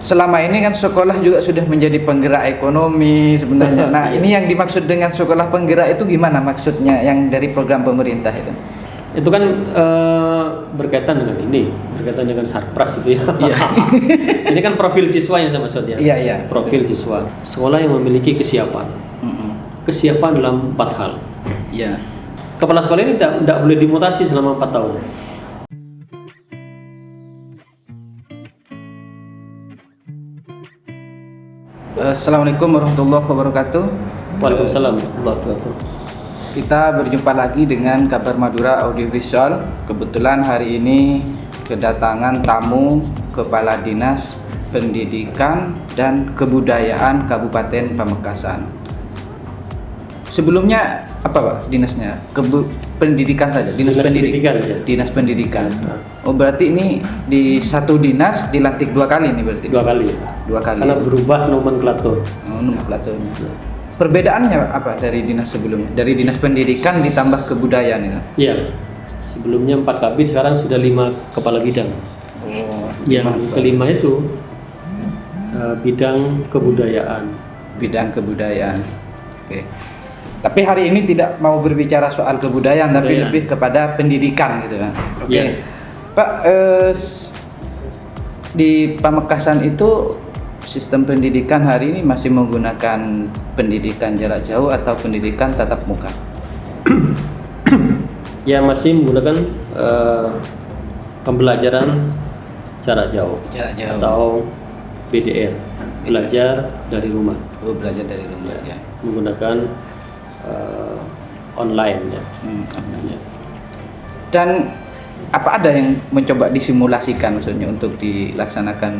selama ini kan sekolah juga sudah menjadi penggerak ekonomi sebenarnya. Nah, ini yang dimaksud dengan sekolah penggerak itu gimana maksudnya yang dari program pemerintah itu? Itu kan berkaitan dengan Sarpras itu ya. Iya. Ini kan profil siswa yang saya maksud ya. Iya, iya. Profil siswa. Sekolah yang memiliki kesiapan. Kesiapan dalam 4 hal. Iya. Kepala sekolah ini tidak boleh dimutasi selama 4 tahun. Assalamualaikum warahmatullahi wabarakatuh. Waalaikumsalam warahmatullahi wabarakatuh. Kita berjumpa lagi dengan Kabar Madura Audiovisual. Kebetulan hari ini kedatangan tamu Kepala Dinas Pendidikan dan Kebudayaan Kabupaten Pamekasan. Sebelumnya apa Pak dinasnya? Pendidikan saja, Dinas Pendidikan. Ya. Dinas Pendidikan. Oh, berarti ini di satu dinas dilantik 2 kali nih berarti? 2 kali. 2 kali. Karena berubah nomenklatur. Oh, nomenklaturnya. Perbedaannya apa dari dinas sebelumnya? Dari Dinas Pendidikan ditambah kebudayaan itu? Iya. Sebelumnya 4 kabid, sekarang sudah 5 kepala bidang. Oh, Yang kelima itu bidang kebudayaan. Bidang kebudayaan. Oke. Tapi hari ini tidak mau berbicara soal kebudayaan, tapi lebih kepada pendidikan gitu kan. Oke. Ya. Pak, di Pamekasan itu sistem pendidikan hari ini masih menggunakan pendidikan jarak jauh atau pendidikan tatap muka? Ya, masih menggunakan pembelajaran jarak jauh. Jarak jauh. Atau BDR, belajar dari rumah. Oh, belajar dari rumah ya. Menggunakan online ya. Online. Dan apa ada yang mencoba disimulasikan maksudnya untuk dilaksanakan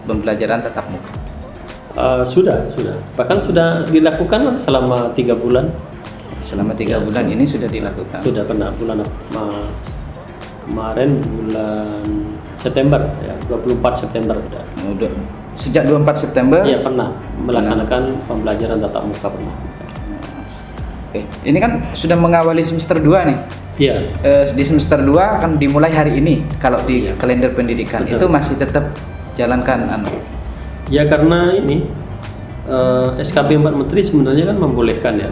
pembelajaran tatap muka? Sudah. Bahkan sudah dilakukan selama 3 bulan. Selama 3 bulan ini sudah dilakukan. Sudah pernah bulan kemarin bulan September ya, 24 September sudah. Udah. Sejak 24 September? Iya, pernah melaksanakan pembelajaran tatap muka pernah. Oke. Ini kan sudah mengawali semester 2 nih. Iya. Di semester 2 akan dimulai hari ini kalau di Iya. kalender pendidikan. Betul. Itu masih tetap jalankan Ya, karena ini SKP 4 Menteri sebenarnya kan membolehkan ya.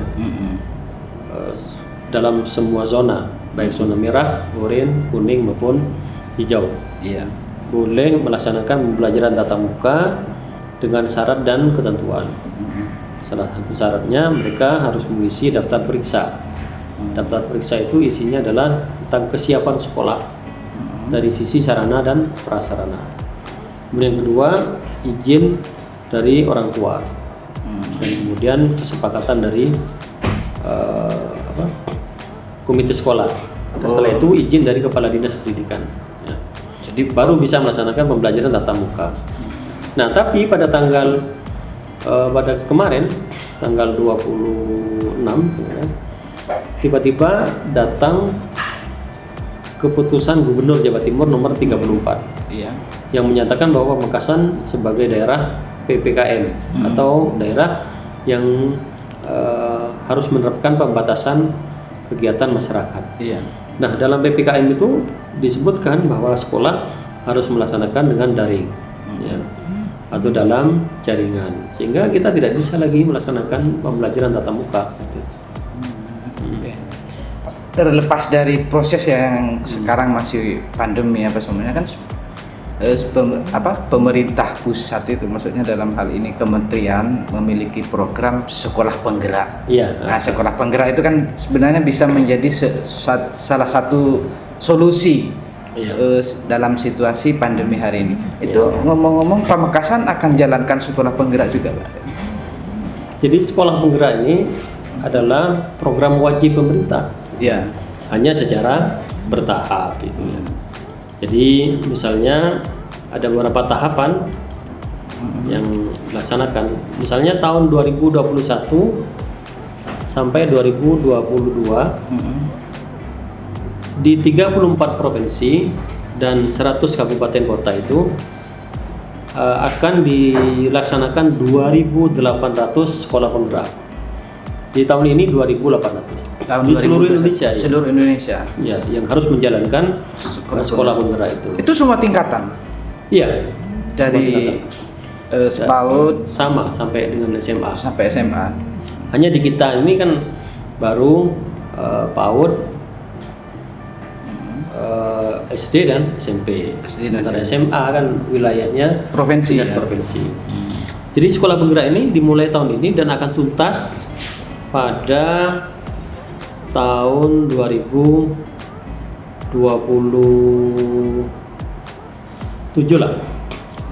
Dalam semua zona, baik zona merah, oranye, kuning maupun hijau. Iya. Boleh melaksanakan pembelajaran tatap muka dengan syarat dan ketentuan. Salah satu syaratnya mereka harus mengisi daftar periksa. Daftar periksa itu isinya adalah tentang kesiapan sekolah dari sisi sarana dan prasarana. Kemudian kedua, izin dari orang tua. Dan kemudian kesepakatan dari komite sekolah. Dan setelah itu izin dari kepala dinas pendidikan. Ya. Jadi baru bisa melaksanakan pembelajaran tatap muka. Nah, tapi pada pada kemarin tanggal 26 ya, tiba-tiba datang keputusan Gubernur Jawa Timur nomor 34 yang menyatakan bahwa Pamekasan sebagai daerah PPKM atau daerah yang harus menerapkan pembatasan kegiatan masyarakat. Iya. Nah, dalam PPKM itu disebutkan bahwa sekolah harus melaksanakan dengan daring ya, atau dalam jaringan, sehingga kita tidak bisa lagi melaksanakan pembelajaran tatap muka. Terlepas dari proses yang sekarang masih pandemi apa semuanya kan pemerintah pusat itu maksudnya dalam hal ini kementerian memiliki program sekolah penggerak. Iya. Nah, sekolah penggerak itu kan sebenarnya bisa menjadi salah satu solusi dalam situasi pandemi hari ini. Itu ngomong-ngomong, Pamekasan akan jalankan sekolah penggerak juga, Pak? Jadi sekolah penggerak ini adalah program wajib pemerintah. Iya. Hanya secara bertahap gitu ya. Jadi misalnya ada beberapa tahapan yang dilaksanakan. Misalnya tahun 2021 sampai 2022 di 34 provinsi dan 100 kabupaten kota itu akan dilaksanakan 2.800 sekolah penggerak. Di tahun ini 2.800 di seluruh Indonesia. Seluruh Indonesia. Ya, yang harus menjalankan sekolah penggerak itu. Itu semua tingkatan. Iya. Dari SPAUD sama sampai dengan SMA. sampai SMA. Hanya di kita ini kan baru PAUD, SD dan SMP. SD dan Sementara SMP. SMA kan wilayahnya Provinsi, tingkat ya? provinsi. Jadi sekolah penggerak ini dimulai tahun ini dan akan tuntas pada tahun 2027 lah.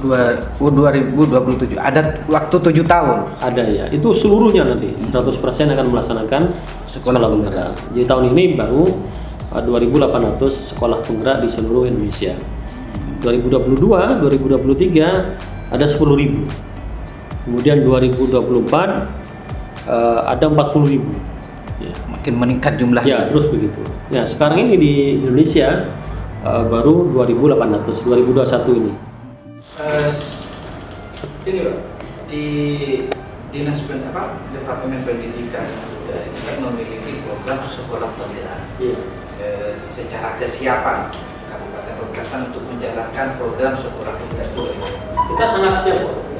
2027 ada waktu 7 tahun. Ada ya, itu seluruhnya nanti 100% akan melaksanakan sekolah penggerak. Jadi tahun ini baru 2.800 sekolah penggerak di seluruh Indonesia. 2022, 2023 ada 10.000. Kemudian 2024 ada 40.000. Ya. Makin meningkat jumlahnya. Ya, terus begitu. Ya, sekarang ini di Indonesia baru 2.800 2021 ini. Ini Pak, di Departemen Pendidikan kita memiliki program sekolah penggerak. Iya. Secara kesiapan Kabupaten Pamekasan untuk menjalankan program sekolah penggerak itu. Kita sangat siap, Pak.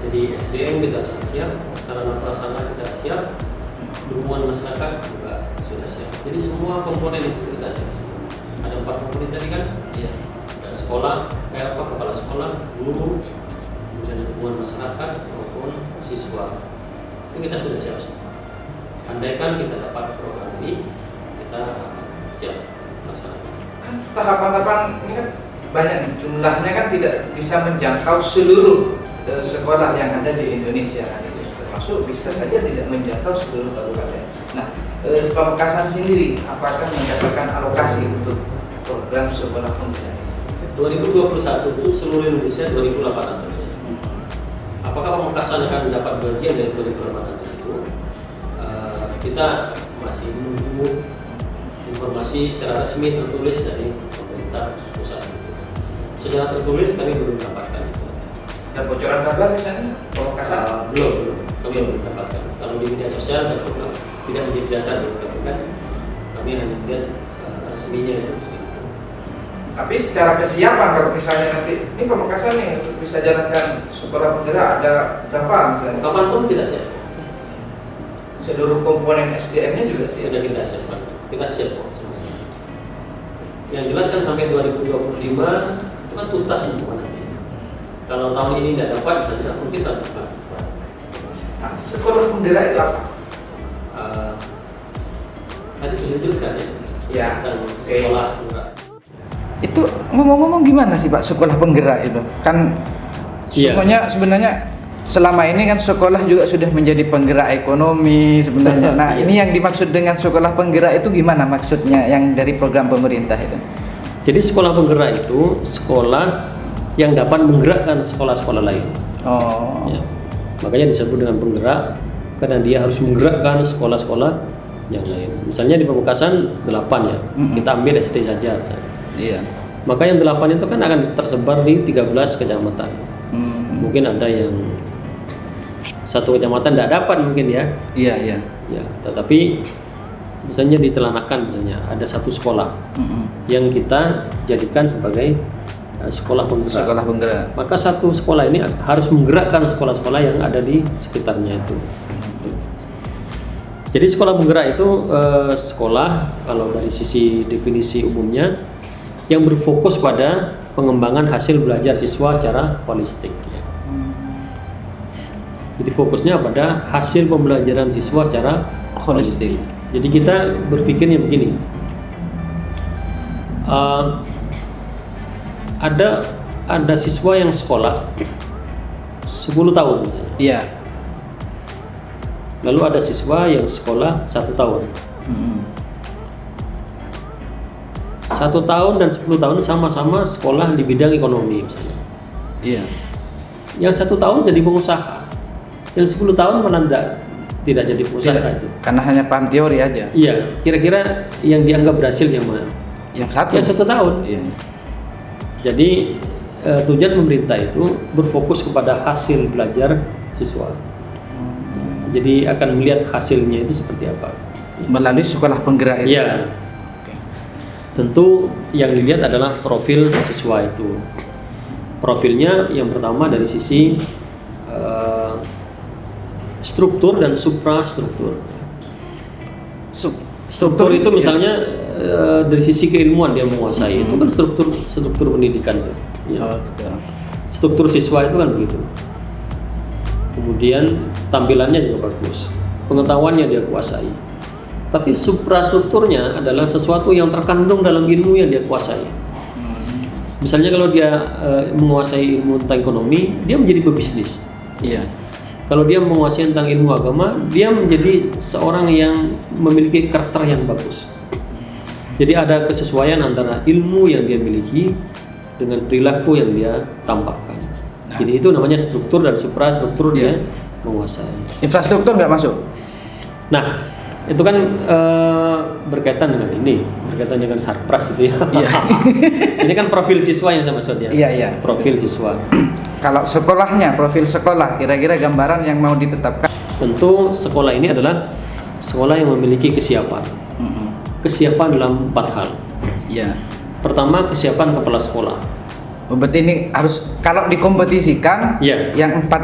Jadi SDM kita sangat siap, sarana prasarana kita siap, dukungan masyarakat juga sudah siap. Jadi semua komponen itu kita siap. Ada 4 komponen tadi kan? Iya. Ada sekolah, kepala sekolah, guru, kemudian dukungan masyarakat maupun siswa. Itu kita sudah siap. Andaikan kita dapat program ini, kita siap melaksanakan. Kan tahapan-tahapan ini kan banyak nih, jumlahnya kan tidak bisa menjangkau seluruh sekolah yang ada di Indonesia kan, termasuk bisa saja tidak menjangkau seluruh kabupaten. Nah, Pamekasan sendiri apakah mendapatkan alokasi untuk program sekolah penggerak? 2021 itu seluruh Indonesia 2.800. Apakah Pamekasan akan mendapat bagian dari 2.800 itu? Kita masih menunggu informasi secara resmi tertulis dari pemerintah pusat. Secara tertulis kami belum dapatkan. Ada bocoran kabar misalnya Pamekasan? Belum, kami belum dapatkan. Kalau di media sosial tidak menjadi dasar bagi kami kan. Kami hanya lihat resminya itu. Tapi secara kesiapan kalau misalnya nanti ini Pamekasan nih untuk bisa jalankan sekolah penggerak ada berapa misalnya? Kapanpun kita siap. Seluruh komponen SDM-nya juga siap. Sudah kita siap, Pak. Kita siap kok semuanya. Yang jelas kan sampai 2025 itu kan tuntas semua nanti. Kalau tahun ini tidak dapat, nanti mungkin tak dapat. Nah, sekolah penggerak itu apa? Tadi sudah jelaskan ya. Ya. Tentang Oke. sekolah penggerak. Itu ngomong-ngomong gimana sih Pak sekolah penggerak itu? Kan Iya. sebenarnya selama ini kan sekolah juga sudah menjadi penggerak ekonomi sebenarnya. Nah, Iya. ini yang dimaksud dengan sekolah penggerak itu gimana maksudnya yang dari program pemerintah itu? Jadi sekolah penggerak itu sekolah yang dapat menggerakkan sekolah-sekolah lain. Oh. Ya. Makanya disebut dengan penggerak karena dia harus menggerakkan sekolah-sekolah yang lain. Misalnya di Pamekasan 8 ya. Kita ambil SD saja. Iya. Maka yang 8 itu kan akan tersebar di 13 kecamatan. Mungkin ada yang satu kecamatan tidak dapat mungkin ya. Iya, iya. Ya, tetapi misalnya di Telanakan misalnya ada satu sekolah yang kita jadikan sebagai sekolah penggerak. Sekolah penggerak. Maka satu sekolah ini harus menggerakkan sekolah-sekolah yang ada di sekitarnya itu. Jadi sekolah penggerak itu sekolah kalau dari sisi definisi umumnya yang berfokus pada pengembangan hasil belajar siswa secara holistik. Jadi fokusnya pada hasil pembelajaran siswa secara holistik. Jadi kita berpikirnya begini, ada siswa yang sekolah 10 tahun misalnya. Iya. Lalu ada siswa yang sekolah 1 tahun. 1 tahun dan 10 tahun sama-sama sekolah di bidang ekonomi misalnya. Iya. Yang 1 tahun jadi pengusaha, yang 10 tahun malah tidak jadi pengusaha itu. Karena hanya paham teori aja. Iya, kira-kira yang dianggap berhasil yang mana? Yang satu. Yang 1 tahun. Iya. Jadi tujuan pemerintah itu berfokus kepada hasil belajar siswa. Jadi akan melihat hasilnya itu seperti apa. Melalui sekolah penggerak itu. Iya. Tentu yang dilihat adalah profil siswa itu. Profilnya yang pertama dari sisi struktur dan suprastruktur. Struktur itu misalnya dari sisi keilmuan dia menguasai, itu kan struktur pendidikan. Ya. Struktur siswa itu kan begitu. Kemudian tampilannya juga bagus, pengetahuannya dia kuasai. Tapi suprastrukturnya adalah sesuatu yang terkandung dalam ilmu yang dia kuasai. Misalnya kalau dia menguasai ilmu tentang ekonomi, dia menjadi pebisnis. Iya. Kalau dia menguasai tentang ilmu agama, dia menjadi seorang yang memiliki karakter yang bagus. Jadi ada kesesuaian antara ilmu yang dia miliki dengan perilaku yang dia tampakkan. Jadi itu namanya struktur dan suprastruktur dia menguasai. Infrastruktur nggak masuk? Nah, itu kan berkaitan dengan berkaitan dengan sarpras itu ya. Iya. Ini kan profil siswa yang saya maksud ya. Iya. Profil siswa. Kalau sekolahnya, profil sekolah, kira-kira gambaran yang mau ditetapkan? Tentu sekolah ini adalah sekolah yang memiliki kesiapan. Kesiapan dalam 4 hal. Iya. Pertama, kesiapan kepala sekolah. Berarti ini harus kalau dikompetisikan, yang 4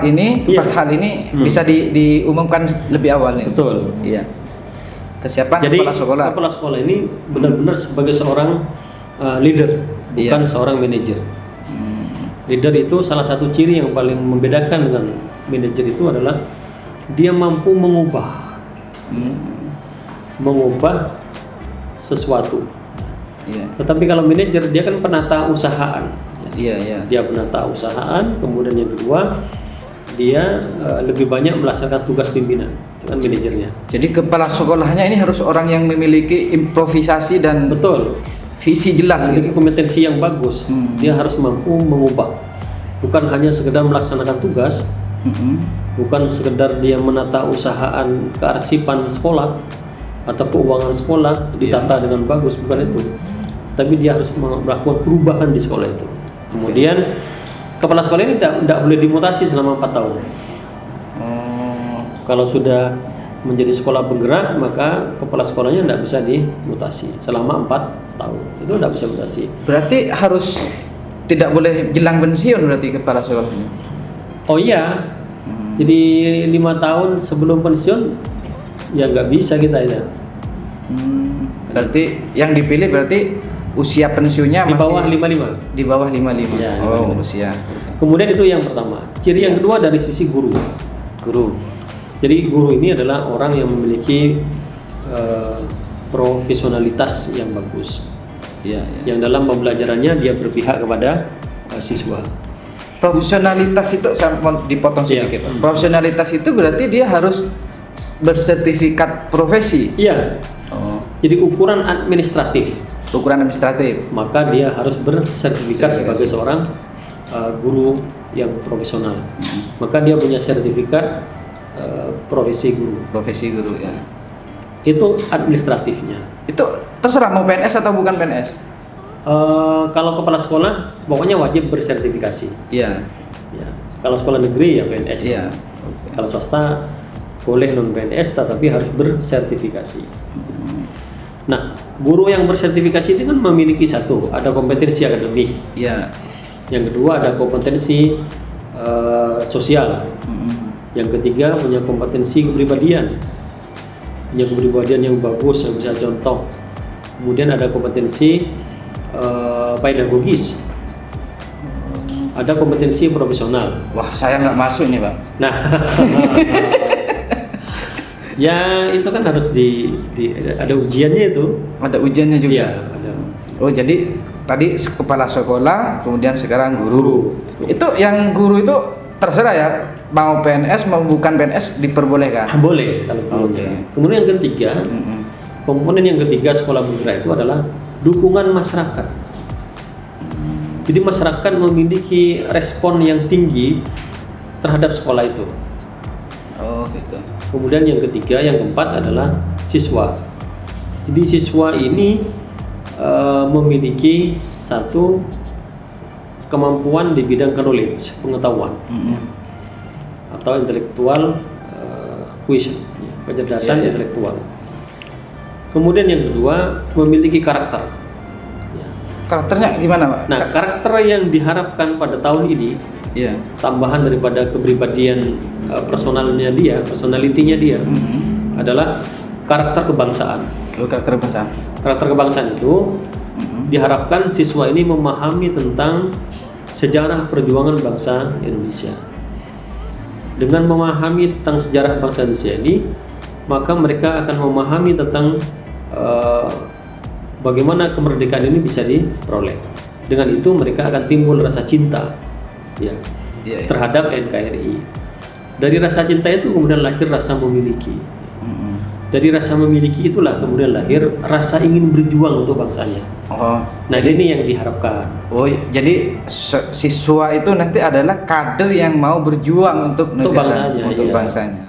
hal ini bisa diumumkan lebih awal nih. Betul. Iya. Kesiapan Jadi, kepala sekolah. Kepala sekolah ini benar-benar sebagai seorang leader, bukan seorang manajer. Leader itu salah satu ciri yang paling membedakan dengan manajer itu adalah dia mampu mengubah sesuatu. Iya. Tetapi kalau manajer dia kan penata usahaan. Iya. Dia penata usahaan, kemudian yang kedua dia lebih banyak melaksanakan tugas pimpinan, itu kan manajernya. Jadi kepala sekolahnya ini harus orang yang memiliki improvisasi dan Betul. visi jelas, Memiliki kompetensi yang bagus. Dia harus mampu mengubah, bukan hanya sekedar melaksanakan tugas, bukan sekedar dia menata usahaan kearsipan sekolah atau keuangan sekolah ditata dengan bagus, bukan itu. Tapi dia harus melakukan perubahan di sekolah itu. Kemudian kepala sekolah ini tidak boleh dimutasi selama 4 tahun. Kalau sudah menjadi sekolah bergerak, maka kepala sekolahnya tidak bisa dimutasi selama 4 tahun. Itu tidak bisa mutasi. Berarti harus tidak boleh jelang pensiun berarti kepala sekolahnya. Oh iya. Jadi 5 tahun sebelum pensiun ya nggak bisa kita ya. Berarti yang dipilih berarti usia pensiunnya Di bawah masih 55. di bawah 55. Ya, Oh, 55. usia. Kemudian itu yang pertama. Ciri yang kedua dari sisi guru. Jadi guru ini adalah orang yang memiliki profesionalitas yang bagus. Iya. Yang dalam pembelajarannya dia berpihak kepada siswa. Profesionalitas itu saya mau dipotong sedikit. Profesionalitas itu berarti dia harus bersertifikat profesi. Iya. Jadi ukuran administratif. Maka dia harus bersertifikat sebagai seorang guru yang profesional. Maka dia punya sertifikat profesi guru ya. Itu administratifnya. Itu terserah mau PNS atau bukan PNS. Kalau kepala sekolah pokoknya wajib bersertifikasi. Iya. Ya. Kalau sekolah negeri ya PNS. Iya. Kalau swasta boleh non PNS tetapi harus bersertifikasi. Nah, guru yang bersertifikasi itu kan memiliki satu, ada kompetensi akademik. Iya. Yang kedua ada kompetensi sosial. Yang ketiga punya kompetensi kepribadian. Punya kepribadian yang bagus yang bisa contoh. Kemudian ada kompetensi pedagogis. Ada kompetensi profesional. Wah, saya nggak masuk nih, Pak. Nah, ya itu kan harus ada ujiannya itu. Ada ujiannya juga. Iya, ada. Oh, jadi tadi kepala sekolah, kemudian sekarang guru. Itu yang guru itu terserah ya, mau PNS mau bukan PNS diperbolehkan. Boleh kalau gurunya. Kemudian yang ketiga, komponen yang ketiga sekolah bergerak itu adalah dukungan masyarakat. Jadi masyarakat memiliki respon yang tinggi terhadap sekolah itu. Oh, gitu. Kemudian yang ketiga, yang keempat adalah siswa. Jadi siswa ini memiliki satu kemampuan di bidang knowledge, pengetahuan, atau intelektual quotient, kecerdasan intelektual. Kemudian yang kedua memiliki karakter. karakternya gimana, Pak? Nah, karakter yang diharapkan pada tahun ini, Iya. tambahan daripada kepribadian personalitinya dia adalah karakter kebangsaan. Oh, karakter bahasa. Karakter kebangsaan itu diharapkan siswa ini memahami tentang sejarah perjuangan bangsa Indonesia. Dengan memahami tentang sejarah bangsa Indonesia ini, maka mereka akan memahami tentang bagaimana kemerdekaan ini bisa diperoleh. Dengan itu mereka akan timbul rasa cinta, ya, Iya. terhadap NKRI. Dari rasa cinta itu kemudian lahir rasa memiliki. Dari rasa memiliki itulah kemudian lahir rasa ingin berjuang untuk bangsanya. Oh. Nah, ini yang diharapkan. Oh, jadi siswa itu nanti adalah kader yang mau berjuang untuk negara, bangsanya, untuk iya. bangsanya.